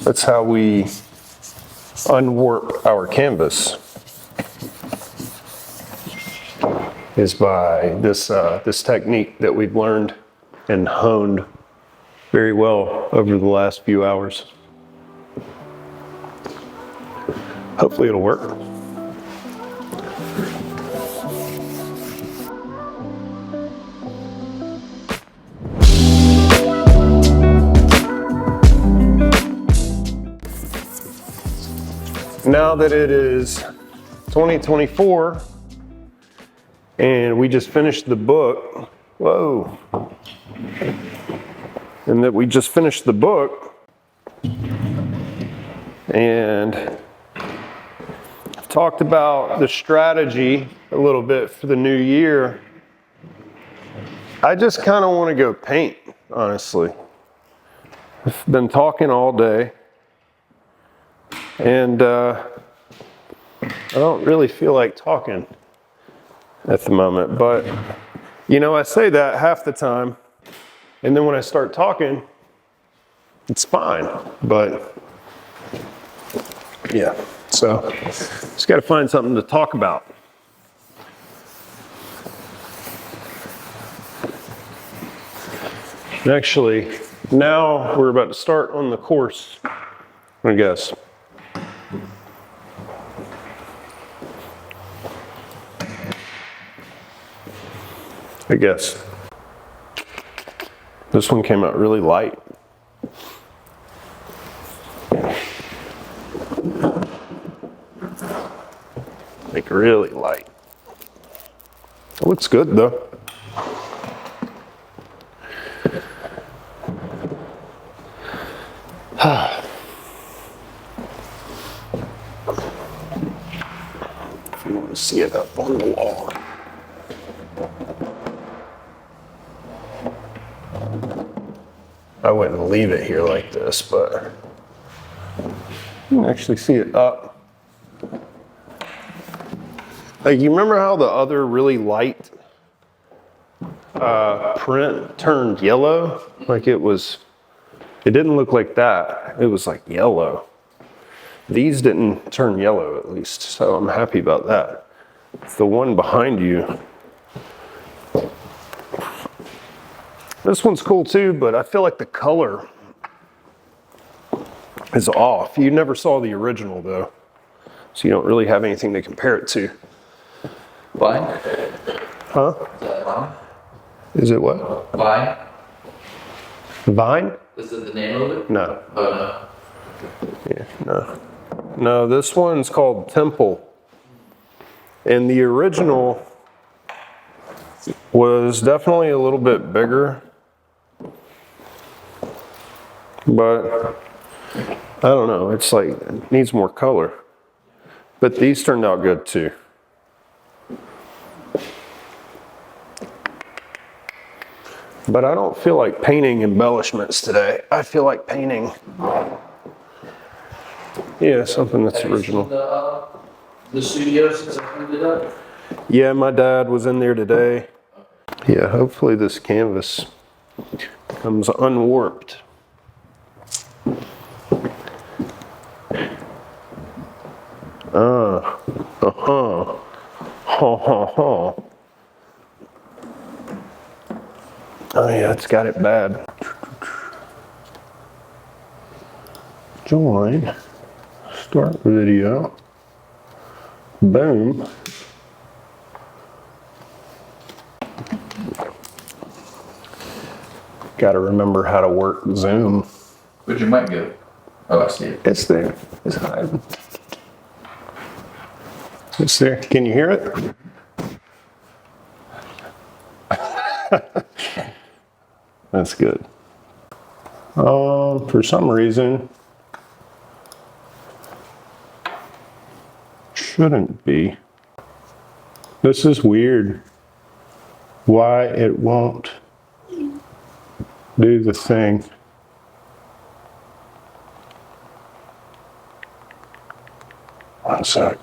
That's how we unwarp our canvas, is by this technique that we've learned and honed very well over the last few hours. Hopefully it'll work. Now that it is 2024 and we just finished the book, whoa, and that we just finished the book, and I've talked about the strategy a little bit for the new year. I just kind of want to go paint, honestly. I've been talking all day, and I don't really feel like talking at the moment, but you know, I say that half the time, and then when I start talking, it's fine. But yeah, so just got to find something to talk about. Actually, now we're about to start on the course, I guess. This one came out really light. Like really light. It looks good though. If you want to see it up on the wall. I wouldn't leave it here like this, but you can actually see it up. Like, you remember how the other really light print turned yellow? Like it didn't look like that. It was like yellow. These didn't turn yellow, at least, so I'm happy about that. The one behind you, this one's cool too, but I feel like the color is off. You never saw the original though, so you don't really have anything to compare it to. Vine? Huh? Is that Vine? Is it what? Vine? Vine? Is it the name of it? No. Oh no. Yeah, no. No, this one's called Temple. And the original was definitely a little bit bigger. But I don't know, it's like, it needs more color. But these turned out good too. But I don't feel like painting embellishments today. I feel like painting, yeah, something that's original. Have you seen the studio since I cleaned it up? Yeah, my dad was in there today. Yeah, hopefully this canvas comes unwarped. Oh yeah, it's got it bad. Join, start video, boom. Got to remember how to work Zoom. Where'd your mic go? Oh, I see it. It's there, it's hiding. It's there, can you hear it? That's good. For some reason, shouldn't be. This is weird. Why it won't do the thing. One sec.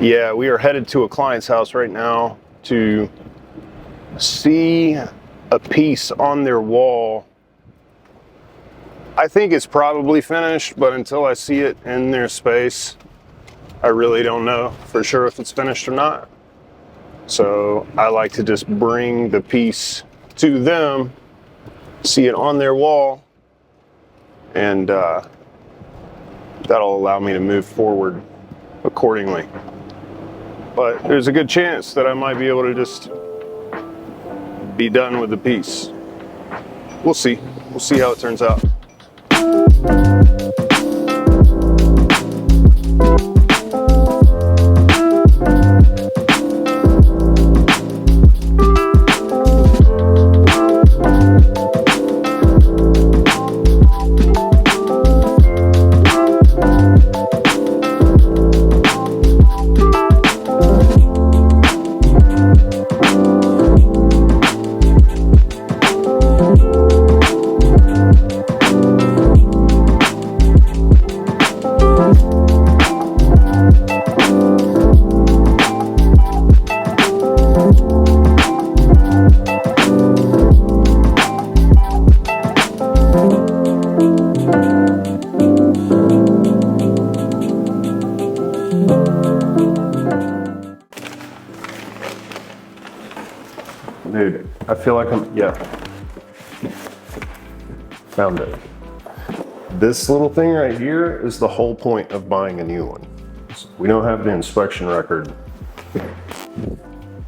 Yeah, we are headed to a client's house right now to see a piece on their wall. I think it's probably finished, but until I see it in their space, I really don't know for sure if it's finished or not. So I like to just bring the piece to them, see it on their wall, and that'll allow me to move forward accordingly. But there's a good chance that I might be able to just be done with the piece. We'll see. We'll see how it turns out. Dude, I feel like yeah. Found it. This little thing right here is the whole point of buying a new one. So we don't have the inspection record.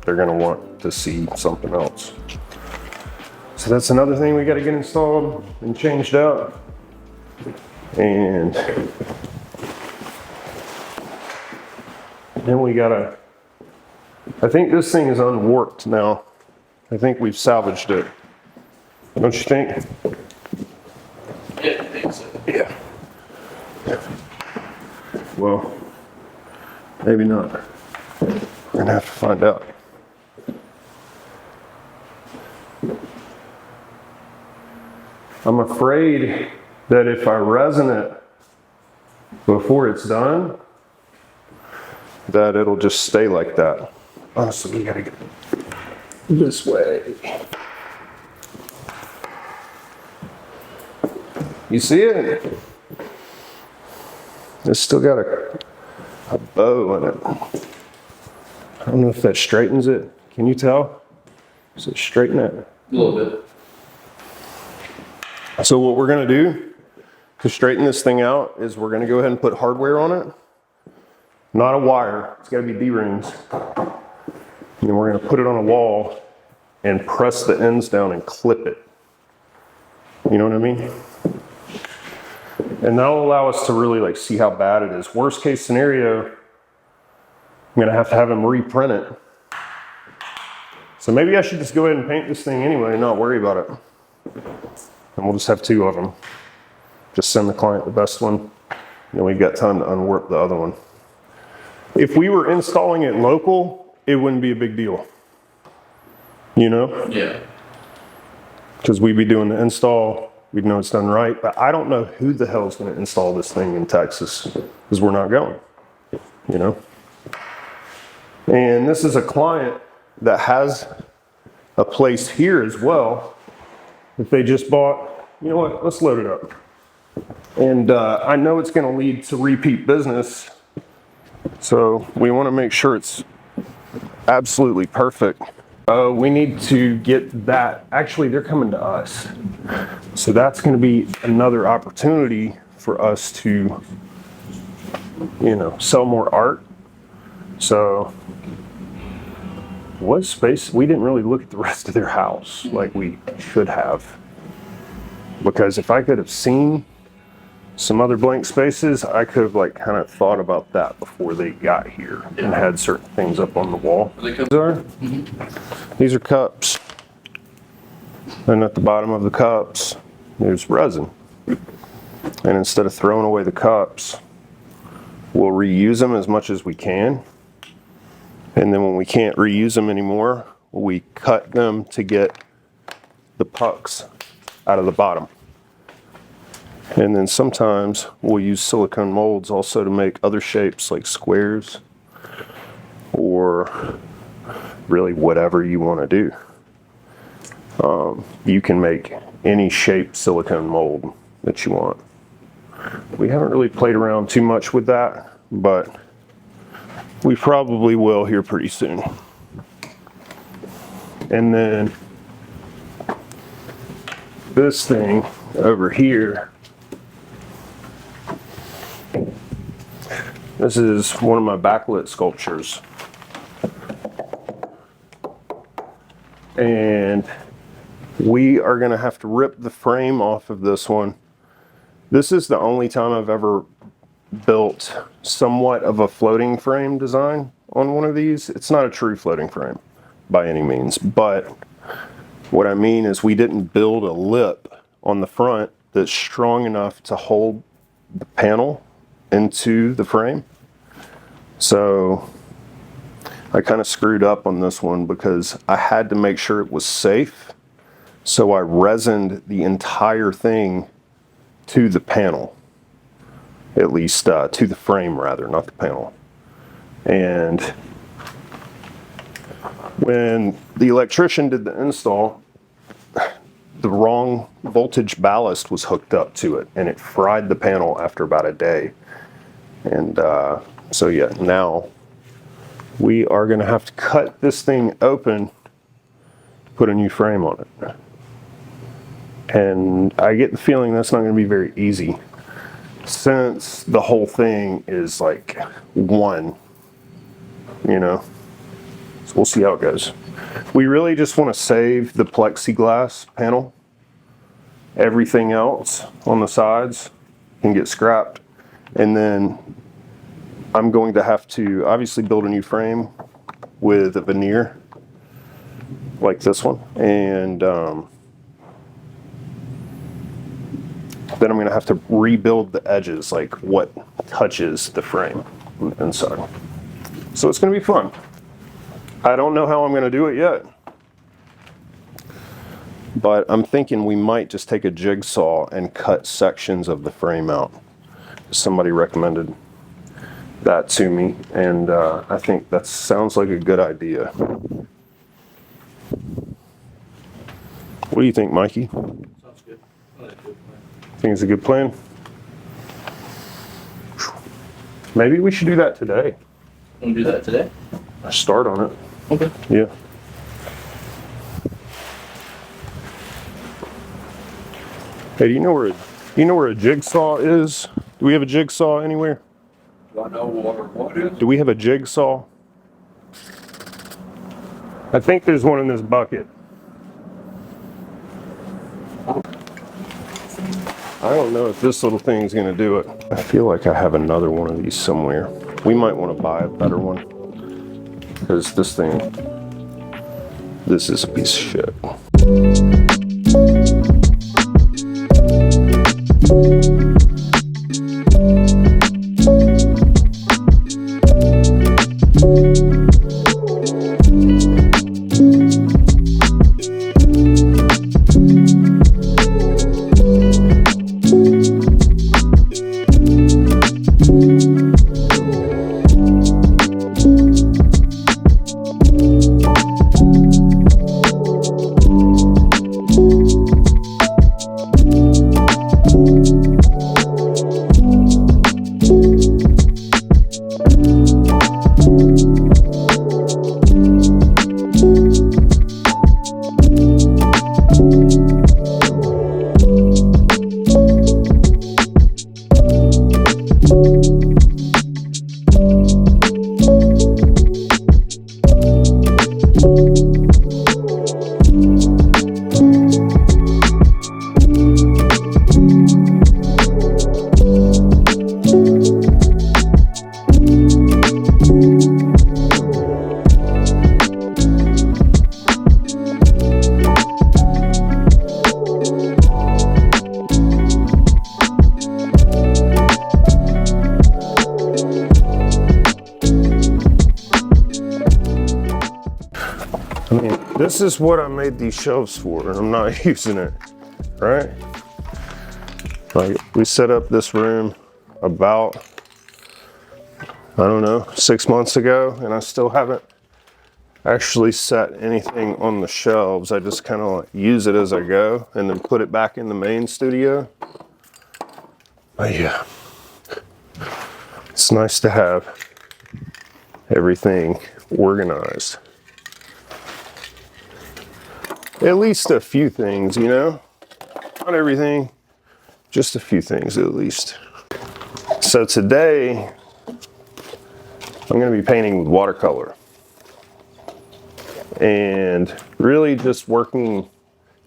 They're gonna want to see something else. So that's another thing we gotta get installed and changed out. And then we gotta, I think this thing is unwarped now. I think we've salvaged it. Don't you think? Yeah, I think so. Yeah. Well, maybe not. We're gonna have to find out. I'm afraid that if I resin it before it's done, that it'll just stay like that. Oh, so we gotta get this way. You see it? It's still got a bow in it. I don't know if that straightens it. Can you tell? Does it straighten it? A little bit. So what we're gonna do to straighten this thing out is we're gonna go ahead and put hardware on it. Not a wire, it's gotta be D-rings. And then we're gonna put it on a wall and press the ends down and clip it. You know what I mean? And that'll allow us to really like see how bad it is. Worst case scenario, I'm gonna have to have him reprint it. So maybe I should just go ahead and paint this thing anyway and not worry about it. And we'll just have two of them. Just send the client the best one. And we've got time to unwarp the other one. If we were installing it local, it wouldn't be a big deal. You know? Yeah. Because we'd be doing the install, we'd know it's done right, but I don't know who the hell is going to install this thing in Texas, because we're not going, you know? And this is a client that has a place here as well, that they just bought. You know what, let's load it up. And I know it's going to lead to repeat business, so we want to make sure it's absolutely perfect. We need to get that. Actually, they're coming to us. So that's going to be another opportunity for us to, you know, sell more art. So what space? We didn't really look at the rest of their house like we should have. Because if I could have seen some other blank spaces, I could have like kind of thought about that before they got here and had certain things up on the wall. These are cups. And at the bottom of the cups, there's resin. And instead of throwing away the cups, we'll reuse them as much as we can. And then when we can't reuse them anymore, we cut them to get the pucks out of the bottom. And then sometimes we'll use silicone molds also to make other shapes like squares or really whatever you want to do. You can make any shape silicone mold that you want. We haven't really played around too much with that, but we probably will here pretty soon. And then this thing over here, this is one of my backlit sculptures. And we are going to have to rip the frame off of this one. This is the only time I've ever built somewhat of a floating frame design on one of these. It's not a true floating frame by any means, but what I mean is we didn't build a lip on the front that's strong enough to hold the panel into the frame. So I kind of screwed up on this one because I had to make sure it was safe. So I resined the entire thing to the panel, at least to the frame rather, not the panel. And when the electrician did the install, the wrong voltage ballast was hooked up to it and it fried the panel after about a day. And so yeah, now we are going to have to cut this thing open, put a new frame on it. And I get the feeling that's not going to be very easy since the whole thing is like one, you know. So we'll see how it goes. We really just want to save the plexiglass panel. Everything else on the sides can get scrapped. And then I'm going to have to obviously build a new frame with a veneer like this one. And then I'm going to have to rebuild the edges, like what touches the frame inside. So it's going to be fun. I don't know how I'm going to do it yet, but I'm thinking we might just take a jigsaw and cut sections of the frame out. Somebody recommended that to me, and I think that sounds like a good idea. What do you think, Mikey? Sounds good. I like a good plan. Think it's a good plan? Maybe we should do that today. Want to do that today? Start on it. Okay. Yeah. Hey, do you know where a jigsaw is? Do we have a jigsaw anywhere? Do I know what it is? Do we have a jigsaw? I think there's one in this bucket. I don't know if this little thing is going to do it. I feel like I have another one of these somewhere. We might want to buy a better one because this is a piece of shit. I mean, this is what I made these shelves for, and I'm not using it, right? Like, we set up this room about, I don't know, 6 months ago, and I still haven't actually set anything on the shelves. I just kind of use it as I go and then put it back in the main studio. But yeah, it's nice to have everything organized. At least a few things, you know? Not everything, just a few things at least. So today, I'm gonna be painting with watercolor. And really just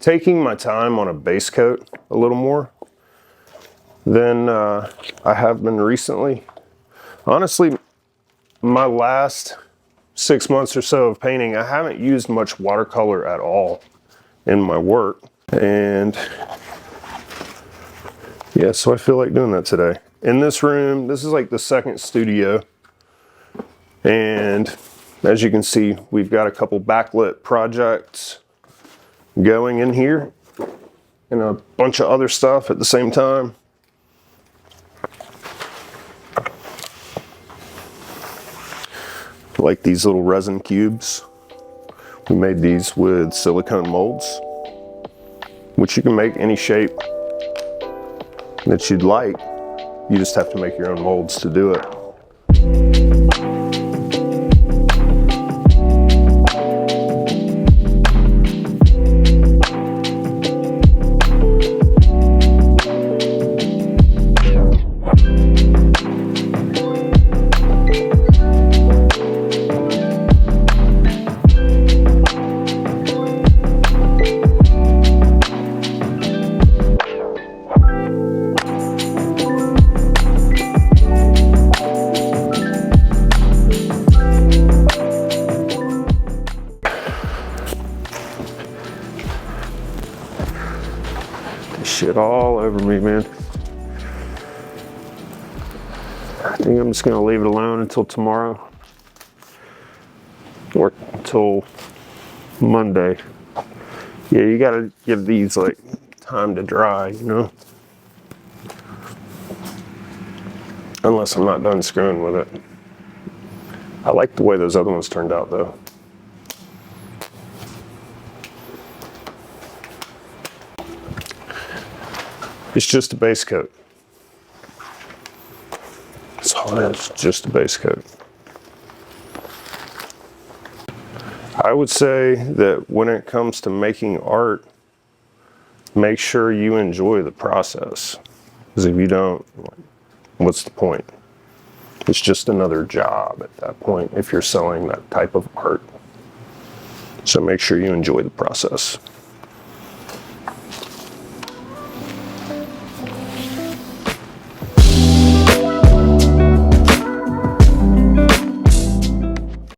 taking my time on a base coat a little more than I have been recently. Honestly, my last 6 months or so of painting, I haven't used much watercolor at all in my work. And yeah, so I feel like doing that today. In this room, this is like the second studio. And as you can see, we've got a couple backlit projects going in here and a bunch of other stuff at the same time. Like these little resin cubes. We made these with silicone molds, which you can make any shape that you'd like. You just have to make your own molds to do it. Shit all over me, man. I think I'm just gonna leave it alone until tomorrow or until Monday. Yeah, you gotta give these like time to dry, you know? Unless I'm not done screwing with it. I like the way those other ones turned out though. It's just a base coat. That's all it is, just a base coat. I would say that when it comes to making art, make sure you enjoy the process. Because if you don't, what's the point? It's just another job at that point if you're selling that type of art. So make sure you enjoy the process.